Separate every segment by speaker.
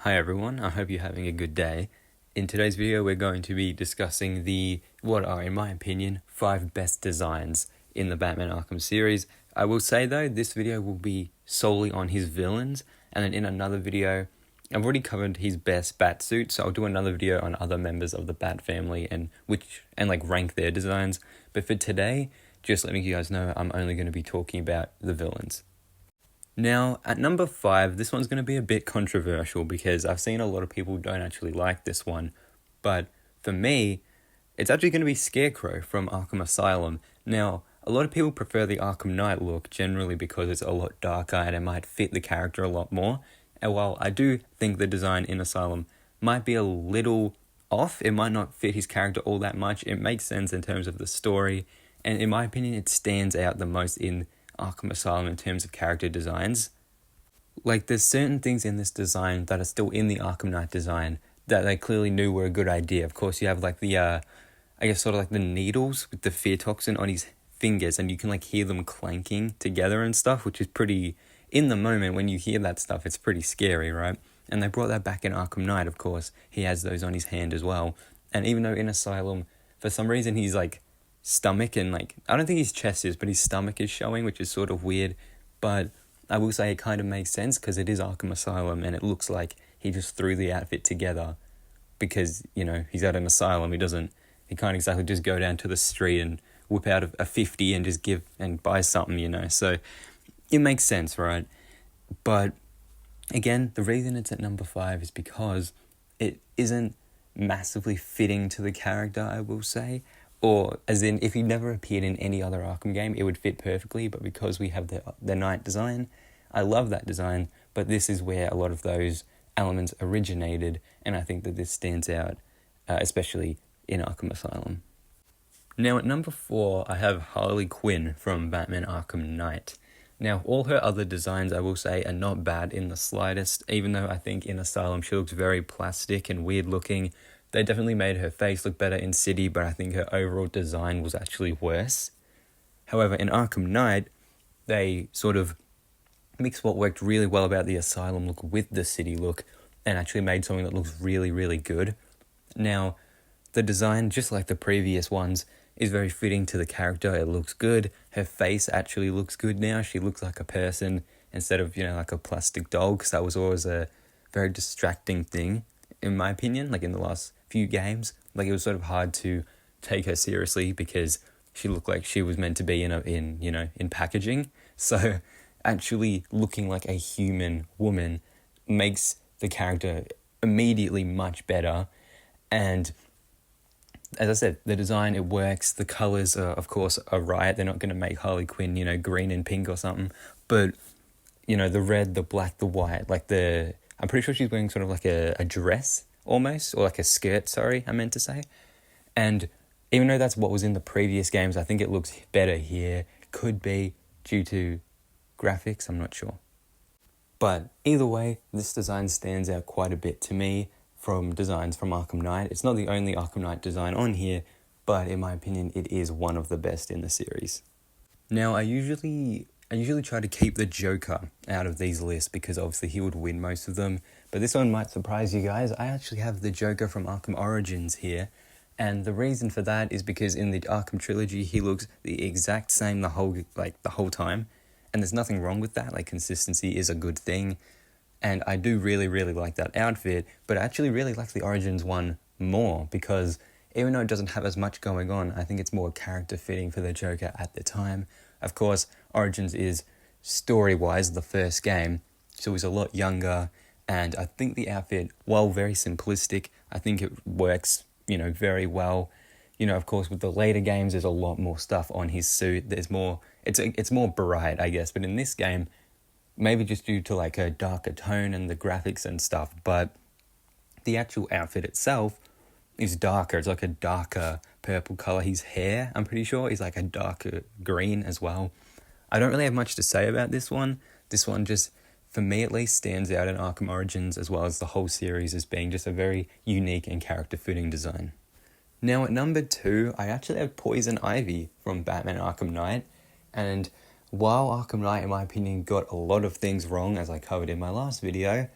Speaker 1: Hi everyone, I hope you're having a good day. In today's video we're going to be discussing what are, in my opinion, 5 best designs in the Batman Arkham series. I will say though, this video will be solely on his villains, and then in another video, I've already covered his best bat suit, so I'll do another video on other members of the Bat family and rank their designs. But for today, just letting you guys know, I'm only going to be talking about the villains. Now, at number 5, this one's going to be a bit controversial because I've seen a lot of people don't actually like this one. But for me, it's actually going to be Scarecrow from Arkham Asylum. Now, a lot of people prefer the Arkham Knight look generally because it's a lot darker and it might fit the character a lot more. And while I do think the design in Asylum might be a little off, it might not fit his character all that much, it makes sense in terms of the story. And in my opinion, it stands out the most in Arkham Asylum in terms of character designs. Like, there's certain things in this design that are still in the Arkham Knight design that they clearly knew were a good idea. Of course, you have like the the needles with the fear toxin on his fingers, and you can like hear them clanking together and stuff, which is pretty, in the moment when you hear that stuff, it's pretty scary, right? And they brought that back in Arkham Knight, of course. He has those on his hand as well. And even though in Asylum, for some reason, he's like stomach and I don't think his chest is, but his stomach is showing, which is sort of weird. But I will say it kind of makes sense because it is Arkham Asylum and it looks like he just threw the outfit together because, he's at an asylum. He can't exactly just go down to the street and whip out a 50 and just give and buy something, so it makes sense, right? But again, the reason it's at number 5 is because it isn't massively fitting to the character, I will say. Or, as in, if he never appeared in any other Arkham game, it would fit perfectly, but because we have the Knight design, I love that design, but this is where a lot of those elements originated, and I think that this stands out, especially in Arkham Asylum. Now, at number 4, I have Harley Quinn from Batman Arkham Knight. Now, all her other designs, I will say, are not bad in the slightest, even though I think in Asylum she looks very plastic and weird looking. They definitely made her face look better in City, but I think her overall design was actually worse. However, in Arkham Knight, they sort of mixed what worked really well about the Asylum look with the City look and actually made something that looks really, really good. Now, the design, just like the previous ones, is very fitting to the character. It looks good. Her face actually looks good now. She looks like a person instead of, like a plastic doll, because that was always a very distracting thing, in my opinion, like in the last few games. Like, it was sort of hard to take her seriously because she looked like she was meant to be in packaging. So actually looking like a human woman makes the character immediately much better. And as I said, the design, it works. The colors are, of course, are right. They're not going to make Harley Quinn, green and pink or something. But, the red, the black, the white, I'm pretty sure she's wearing sort of like a dress almost, or like a skirt, sorry, I meant to say. And even though that's what was in the previous games, I think it looks better here. Could be due to graphics, I'm not sure. But either way, this design stands out quite a bit to me from designs from Arkham Knight. It's not the only Arkham Knight design on here, but in my opinion, it is one of the best in the series. Now, I usually try to keep the Joker out of these lists because obviously he would win most of them. But this one might surprise you guys. I actually have the Joker from Arkham Origins here. And the reason for that is because in the Arkham trilogy, he looks the exact same the whole time. And there's nothing wrong with that. Consistency is a good thing. And I do really, really like that outfit. But I actually really like the Origins one more because even though it doesn't have as much going on, I think it's more character fitting for the Joker at the time. Of course, Origins is, story-wise, the first game, so he's a lot younger, and I think the outfit, while very simplistic, I think it works, very well. Of course, with the later games, there's a lot more stuff on his suit. There's more, it's more bright, I guess, but in this game, maybe just due to a darker tone and the graphics and stuff, but the actual outfit itself is darker. It's like a darker purple color. His hair, I'm pretty sure, is like a darker green as well. I don't really have much to say about this one. This one just, for me at least, stands out in Arkham Origins as well as the whole series as being just a very unique and character-fitting design. Now, at number 2, I actually have Poison Ivy from Batman Arkham Knight. And while Arkham Knight, in my opinion, got a lot of things wrong, as I covered in my last video,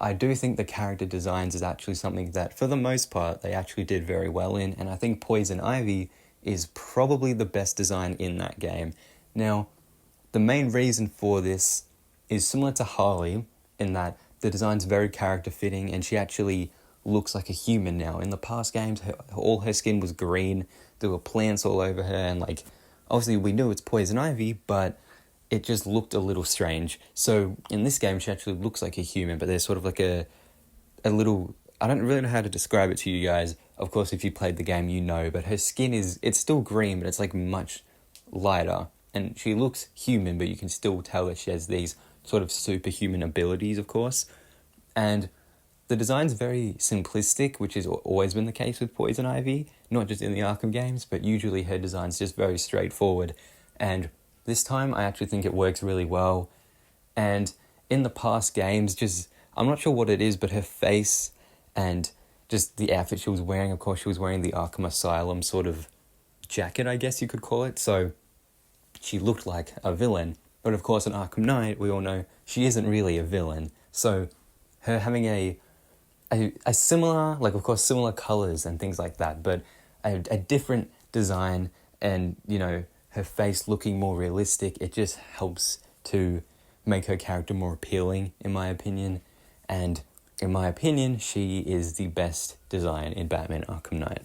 Speaker 1: I do think the character designs is actually something that, for the most part, they actually did very well in, and I think Poison Ivy is probably the best design in that game. Now, the main reason for this is similar to Harley, in that the design's very character-fitting, and she actually looks like a human now. In the past games, all her skin was green, there were plants all over her, and like, obviously we knew it's Poison Ivy, but it just looked a little strange. So in this game, she actually looks like a human, but there's sort of like a little, I don't really know how to describe it to you guys. Of course, if you played the game, you know, but her skin it's still green, but it's like much lighter. And she looks human, but you can still tell that she has these sort of superhuman abilities, of course. And the design's very simplistic, which has always been the case with Poison Ivy, not just in the Arkham games, but usually her design's just very straightforward. And this time, I actually think it works really well. And in the past games, I'm not sure what it is, but her face and just the outfit she was wearing, of course, she was wearing the Arkham Asylum sort of jacket, I guess you could call it. So she looked like a villain. But of course, in Arkham Knight, we all know she isn't really a villain. So her having a similar, like, of course, similar colors and things like that, but a different design and, you know, her face looking more realistic, it just helps to make her character more appealing, in my opinion. And in my opinion, she is the best design in Batman Arkham Knight.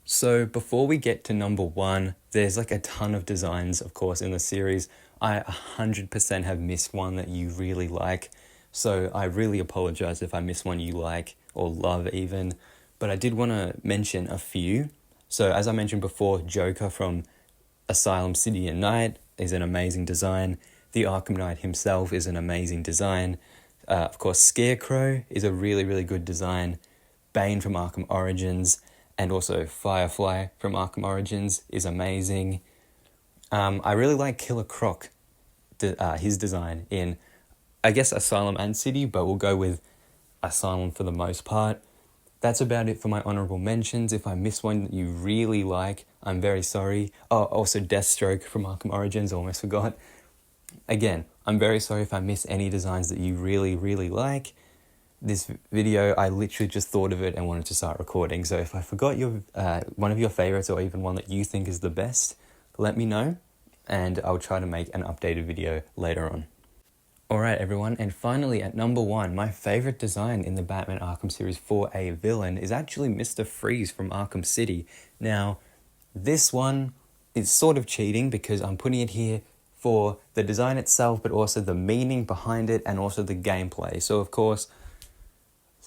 Speaker 1: So before we get to number one, there's like a ton of designs, of course, in the series. I 100% have missed one that you really like. So I really apologize if I miss one you like or love even. But I did want to mention a few. So as I mentioned before, Joker from Asylum City and Night is an amazing design. The Arkham Knight himself is an amazing design. Of course, Scarecrow is a really, really good design. Bane from Arkham Origins and also Firefly from Arkham Origins is amazing. I really like Killer Croc, his design in, I guess, Asylum and City, but we'll go with Asylum for the most part. That's about it for my honorable mentions. If I miss one that you really like, I'm very sorry. Oh, also Deathstroke from Arkham Origins, almost forgot. Again, I'm very sorry if I miss any designs that you really, really like. This video, I literally just thought of it and wanted to start recording. So if I forgot your one of your favorites or even one that you think is the best, let me know and I'll try to make an updated video later on. Alright everyone, and finally at number one, my favorite design in the Batman Arkham series for a villain is actually Mr. Freeze from Arkham City. Now, this one is sort of cheating because I'm putting it here for the design itself, but also the meaning behind it and also the gameplay. So of course,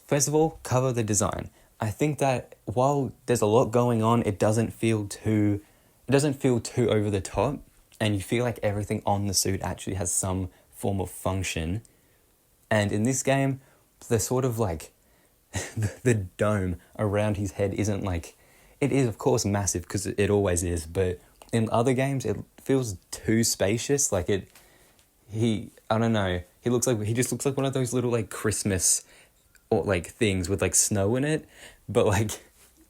Speaker 1: first of all, cover the design. I think that while there's a lot going on, it doesn't feel too over the top, and you feel like everything on the suit actually has some form of function. And in this game, the sort of like the dome around his head isn't like, it is of course massive because it always is, but in other games it feels too spacious. Like I don't know, he just looks like one of those little like Christmas or like things with like snow in it. But like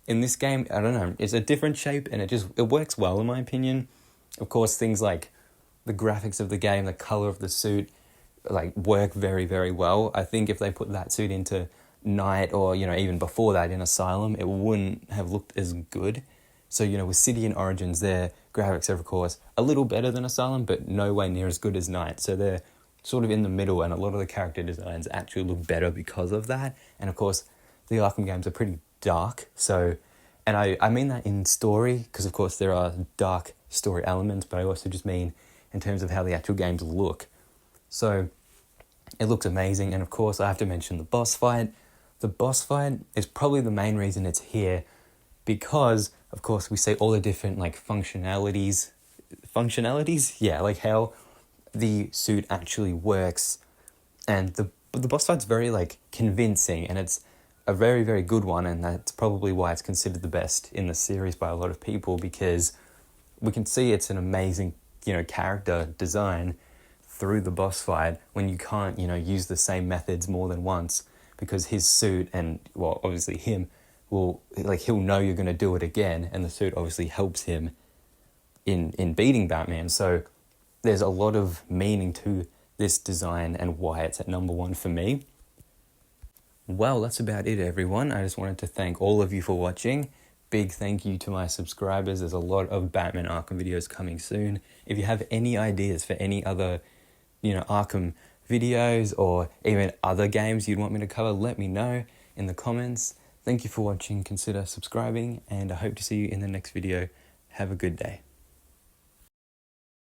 Speaker 1: in this game, I don't know, it's a different shape and it works well in my opinion. Of course, things like the graphics of the game, the color of the suit, like work very, very well. I think if they put that suit into Night or, you know, even before that in Asylum, it wouldn't have looked as good. So, you know, with City and Origins, their graphics are, of course, a little better than Asylum, but no way near as good as Night. So they're sort of in the middle, and a lot of the character designs actually look better because of that. And of course, the Arkham games are pretty dark. So, and I mean that in story, because of course there are dark story elements, but I also just mean in terms of how the actual games look. So it looks amazing. And of course, I have to mention the boss fight. The boss fight is probably the main reason it's here, because of course we see all the different like functionalities, yeah, like how the suit actually works. And the boss fight's very like convincing, and it's a very, very good one, and that's probably why it's considered the best in the series by a lot of people, because we can see it's an amazing, you know, character design through the boss fight when you can't, you know, use the same methods more than once, because his suit and, well, obviously him will, like, he'll know you're going to do it again, and the suit obviously helps him in beating Batman. So there's a lot of meaning to this design and why it's at number one for me. Well, that's about it, everyone. I just wanted to thank all of you for watching. Big thank you to my subscribers. There's a lot of Batman Arkham videos coming soon. If you have any ideas for any other, Arkham videos or even other games you'd want me to cover, let me know in the comments. Thank you for watching. Consider subscribing, and I hope to see you in the next video. Have a good day.